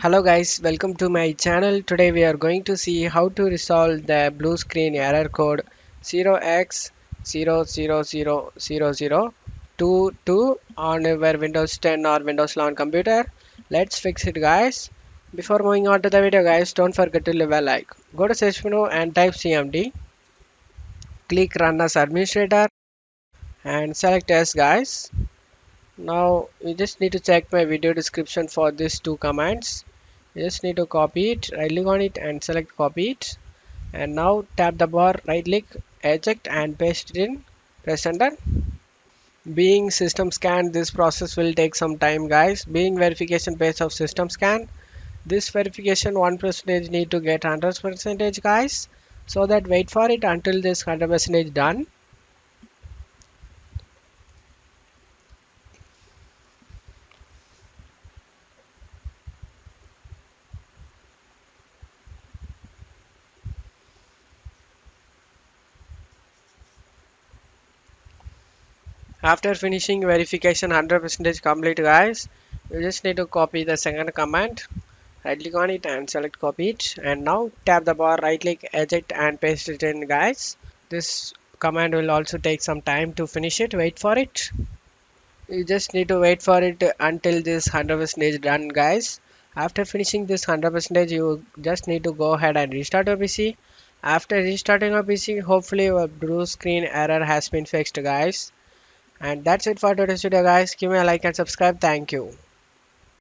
Hello guys, welcome to my channel. Today we are going to see how to resolve the blue screen error code 0x0000022 on your Windows 10 or Windows 11 computer. Let's fix it guys. Before moving on to the video guys, don't forget to leave a like. Go to search menu and type cmd. Click run as administrator and select yes guys. Now you just need to check my video description for these two commands. You just need to copy it, right click on it and select copy it, and now tap the bar, right click, eject and paste it in, press enter. Being system scan, this process will take some time guys. Being verification phase of system scan, this verification 1% need to get 100% guys, so that wait for it until this 100% done. After finishing verification 100% complete guys, you just need to copy the second command, right click on it and select copy it, and now tap the bar, right click, eject and paste it in guys. This command will also take some time to finish it, wait for it. You just need to wait for it until this 100% is done guys. After finishing this 100% you just need to go ahead and restart your PC. After restarting your PC, hopefully your blue screen error has been fixed guys. And that's it for today's video guys. Give me a like and subscribe. Thank you.